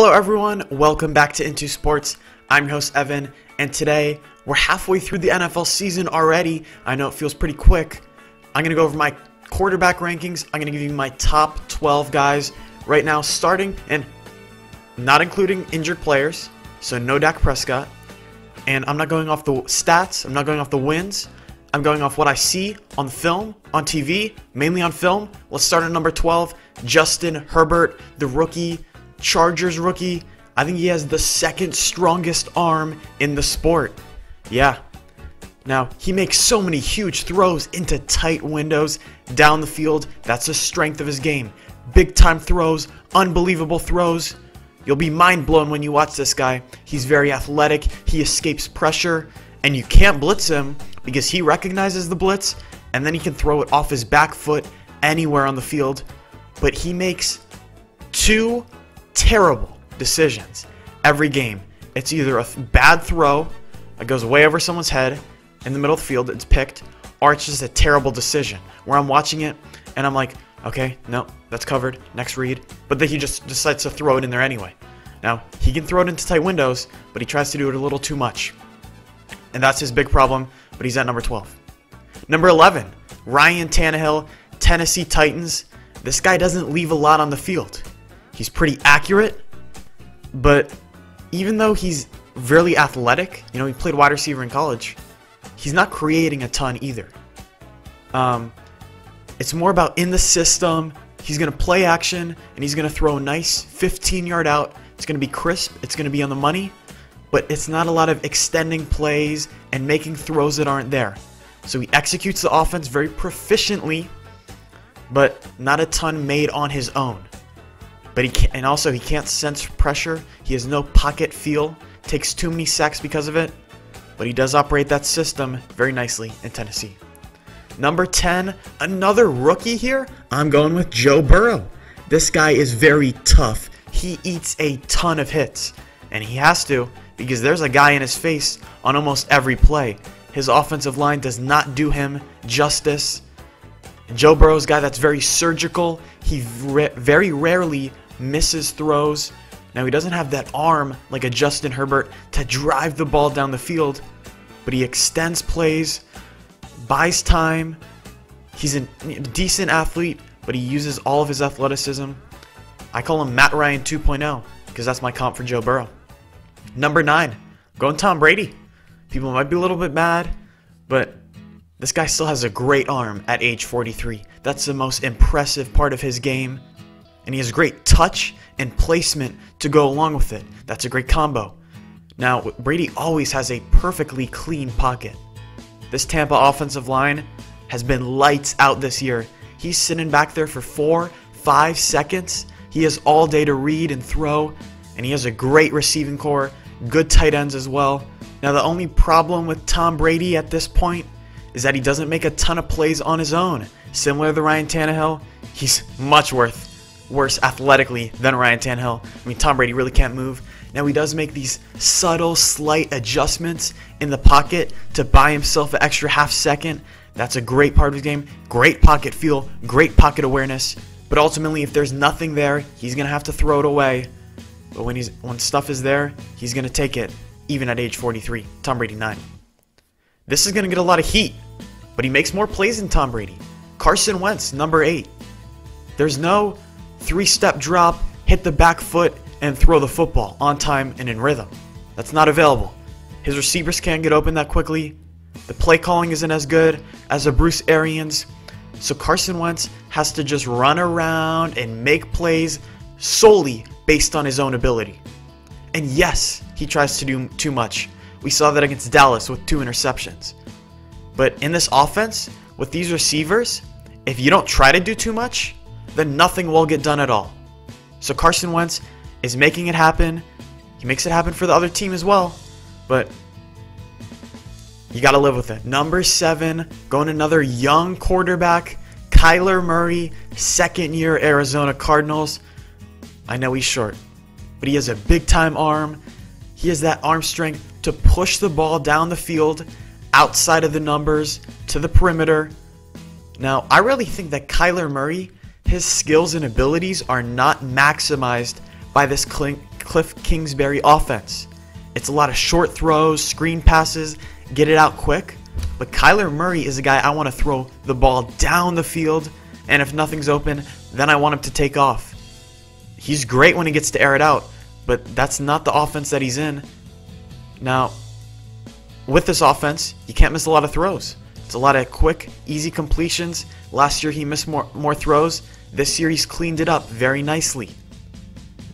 Hello everyone, welcome back to Into Sports. I'm your host Evan, and today we're halfway through the NFL season already. I know it feels pretty quick. I'm going to go over my quarterback rankings. I'm going to give you my top 12 guys right now, starting and not including injured players, so no Dak Prescott. And I'm not going off the stats, I'm not going off the wins. I'm going off what I see on film, on TV, mainly on film. Let's start at number 12, Justin Herbert, the rookie, Chargers rookie. I think he has the second strongest arm in the sport. Yeah. Now, he makes so many huge throws into tight windows down the field. That's the strength of his game. Big time throws, unbelievable throws. You'll be mind blown when you watch this guy. He's very athletic. He escapes pressure, and you can't blitz him because he recognizes the blitz, and then he can throw it off his back foot anywhere on the field. But he makes two terrible decisions every game. It's either a bad throw that goes way over someone's head in the middle of the field, it's picked, or it's just a terrible decision where I'm watching it and I'm like, okay, no, that's covered, next read, but then he just decides to throw it in there anyway. Now, he can throw it into tight windows, but he tries to do it a little too much. And that's his big problem, but he's at number 12. Number 11, Ryan Tannehill, Tennessee Titans. This guy doesn't leave a lot on the field. He's pretty accurate, but even though he's really athletic, you know, he played wide receiver in college, he's not creating a ton either. It's more about in the system. He's going to play action, and he's going to throw a nice 15-yard out. It's going to be crisp. It's going to be on the money, but it's not a lot of extending plays and making throws that aren't there. So he executes the offense very proficiently, but not a ton made on his own. But he can't sense pressure. He has no pocket feel. Takes too many sacks because of it. But he does operate that system very nicely in Tennessee. Number 10, another rookie here. I'm going with Joe Burrow. This guy is very tough. He eats a ton of hits. And he has to, because there's a guy in his face on almost every play. His offensive line does not do him justice. And Joe Burrow's a guy that's very surgical. He very rarely misses throws. Now, he doesn't have that arm like a Justin Herbert to drive the ball down the field, but he extends plays, buys time. He's a decent athlete, but he uses all of his athleticism. I call him Matt Ryan 2.0 because that's my comp for Joe Burrow. Number 9, going Tom Brady. People might be a little bit mad, but this guy still has a great arm at age 43. That's the most impressive part of his game. And he has great touch and placement to go along with it. That's a great combo. Now, Brady always has a perfectly clean pocket. This Tampa offensive line has been lights out this year. He's sitting back there for 4-5 seconds. He has all day to read and throw. And he has a great receiving core, good tight ends as well. Now, the only problem with Tom Brady at this point is that he doesn't make a ton of plays on his own. Similar to Ryan Tannehill, he's much worse athletically than Ryan Tannehill. I mean, Tom Brady really can't move. Now, he does make these subtle, slight adjustments in the pocket to buy himself an extra half second. That's a great part of his game. Great pocket feel, great pocket awareness. But ultimately, if there's nothing there, he's going to have to throw it away. But when stuff is there, he's going to take it, even at age 43. Tom Brady 9. This is going to get a lot of heat, but he makes more plays than Tom Brady. Carson Wentz, number 8. There's no 3-step drop, hit the back foot, and throw the football on time and in rhythm. That's not available. His receivers can't get open that quickly. The play calling isn't as good as a Bruce Arians. So Carson Wentz has to just run around and make plays solely based on his own ability. And yes, he tries to do too much. We saw that against Dallas with 2 interceptions. But in this offense, with these receivers, if you don't try to do too much, then nothing will get done at all. So Carson Wentz is making it happen. He makes it happen for the other team as well. But you got to live with it. Number 7, going another young quarterback, Kyler Murray, second-year Arizona Cardinals. I know he's short, but he has a big-time arm. He has that arm strength to push the ball down the field, outside of the numbers, to the perimeter. Now, I really think that Kyler Murray, his skills and abilities are not maximized by this Cliff Kingsbury offense. It's a lot of short throws, screen passes, get it out quick. But Kyler Murray is a guy I want to throw the ball down the field, and if nothing's open, then I want him to take off. He's great when he gets to air it out, but that's not the offense that he's in. Now, with this offense, you can't miss a lot of throws. It's a lot of quick, easy completions. Last year he missed more throws. This year he's cleaned it up very nicely.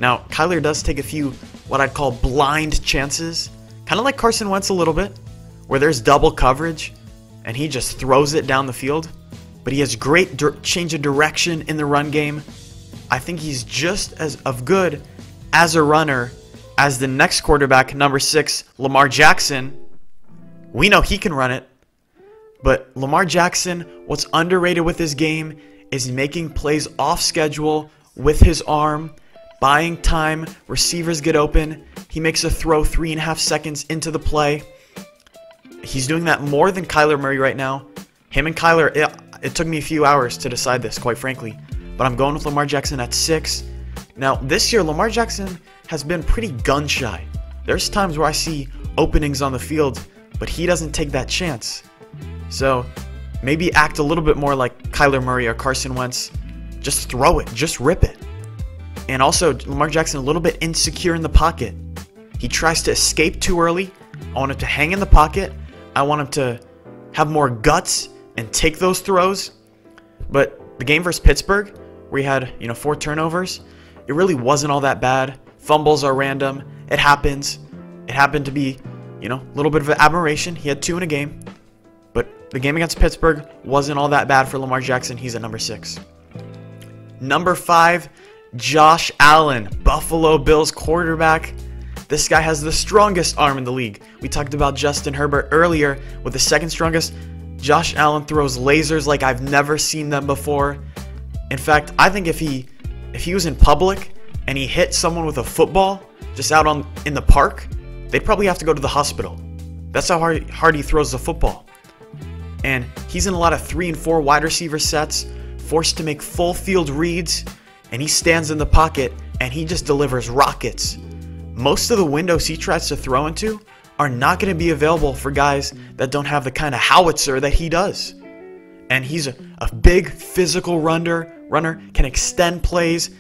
Now, Kyler does take a few what I'd call blind chances, kind of like Carson Wentz a little bit, where there's double coverage and he just throws it down the field. But he has great change of direction in the run game. I think he's just as good as a runner as the next quarterback, number 6, Lamar Jackson. We know he can run it. But Lamar Jackson, what's underrated with his game is making plays off schedule with his arm, buying time, receivers get open, he makes a throw 3.5 seconds into the play. He's doing that more than Kyler Murray right now. Him and Kyler, it took me a few hours to decide this, quite frankly. But I'm going with Lamar Jackson at 6. Now, this year, Lamar Jackson has been pretty gun-shy. There's times where I see openings on the field, but he doesn't take that chance. So, maybe act a little bit more like Kyler Murray or Carson Wentz. Just throw it. Just rip it. And also, Lamar Jackson a little bit insecure in the pocket. He tries to escape too early. I want him to hang in the pocket. I want him to have more guts and take those throws. But the game versus Pittsburgh, where he had 4 turnovers, it really wasn't all that bad. Fumbles are random. It happens. It happened to be, a little bit of an aberration. He had 2 in a game. But the game against Pittsburgh wasn't all that bad for Lamar Jackson. He's at number 6. Number 5, Josh Allen, Buffalo Bills quarterback. This guy has the strongest arm in the league. We talked about Justin Herbert earlier with the second strongest. Josh Allen throws lasers like I've never seen them before. In fact, I think if he was in public and he hit someone with a football just out in the park, they'd probably have to go to the hospital. That's how hard he throws the football. And he's in a lot of 3 and 4 wide receiver sets, forced to make full field reads, and he stands in the pocket and he just delivers rockets. Most of the windows he tries to throw into are not going to be available for guys that don't have the kind of howitzer that he does. And he's a big physical runner, can extend plays,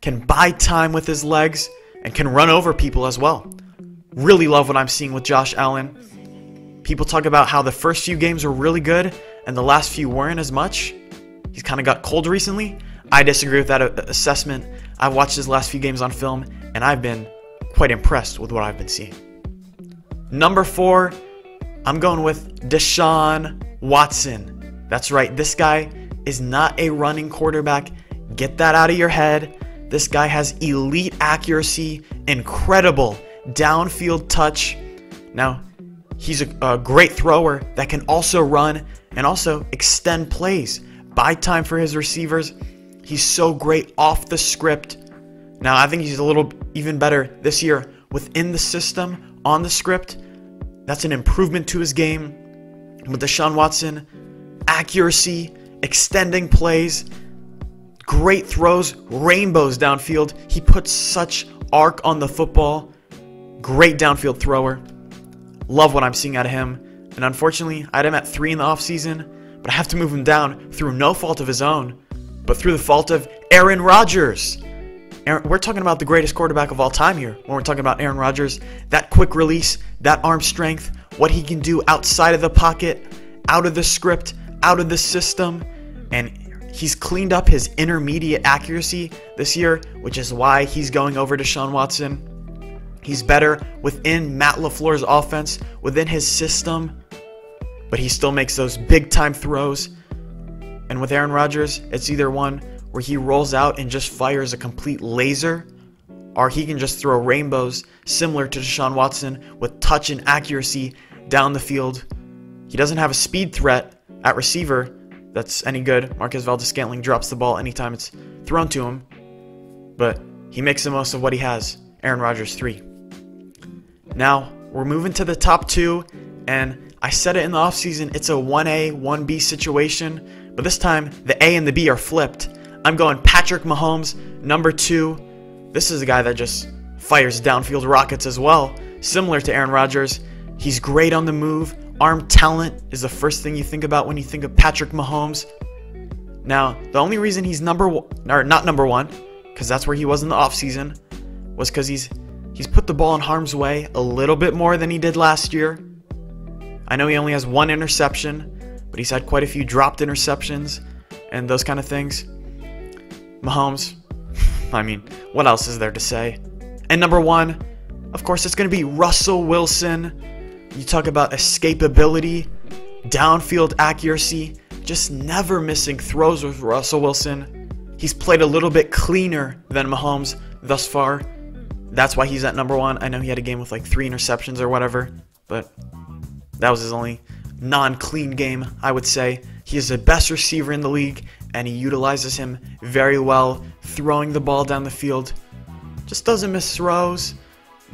can buy time with his legs, and can run over people as well. Really love what I'm seeing with Josh Allen. People talk about how the first few games were really good and the last few weren't as much. He's kind of got cold recently. I disagree with that assessment. I've watched his last few games on film, and I've been quite impressed with what I've been seeing. Number 4, I'm going with Deshaun Watson. That's right, this guy is not a running quarterback. Get that out of your head. This guy has elite accuracy, incredible downfield touch. Now, he's a great thrower that can also run and also extend plays, buy time for his receivers. He's so great off the script. Now, I think he's a little even better this year within the system, on the script. That's an improvement to his game. With Deshaun Watson, accuracy, extending plays, great throws, rainbows downfield. He puts such arc on the football. Great downfield thrower. Love what I'm seeing out of him. And unfortunately, I had him at 3 in the offseason, but I have to move him down through no fault of his own, but through the fault of Aaron Rodgers. We're talking about the greatest quarterback of all time here when we're talking about Aaron Rodgers. That quick release, that arm strength, what he can do outside of the pocket, out of the script, out of the system. And he's cleaned up his intermediate accuracy this year, which is why he's going over Deshaun Watson. He's better within Matt LaFleur's offense, within his system, but he still makes those big-time throws. And with Aaron Rodgers, it's either one where he rolls out and just fires a complete laser, or he can just throw rainbows similar to Deshaun Watson with touch and accuracy down the field. He doesn't have a speed threat at receiver that's any good. Marquez Valdes-Scantling drops the ball anytime it's thrown to him, but he makes the most of what he has. Aaron Rodgers 3. Now, we're moving to the top 2, and I said it in the offseason, it's a 1A, 1B situation, but this time the A and the B are flipped. I'm going Patrick Mahomes, number 2. This is a guy that just fires downfield rockets as well. Similar to Aaron Rodgers, he's great on the move. Arm talent is the first thing you think about when you think of Patrick Mahomes. Now, the only reason he's not number one, because that's where he was in the offseason, was because he's put the ball in harm's way a little bit more than he did last year. I know he only has 1 interception, but he's had quite a few dropped interceptions and those kind of things. Mahomes, I mean, what else is there to say? And number 1, of course, it's going to be Russell Wilson. You talk about escapability, downfield accuracy, just never missing throws with Russell Wilson. He's played a little bit cleaner than Mahomes thus far. That's why he's at number 1. I know he had a game with like 3 interceptions or whatever, but that was his only non-clean game, I would say. He is the best receiver in the league, and he utilizes him very well, throwing the ball down the field. Just doesn't miss throws,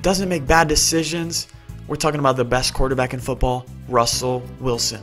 doesn't make bad decisions. We're talking about the best quarterback in football, Russell Wilson.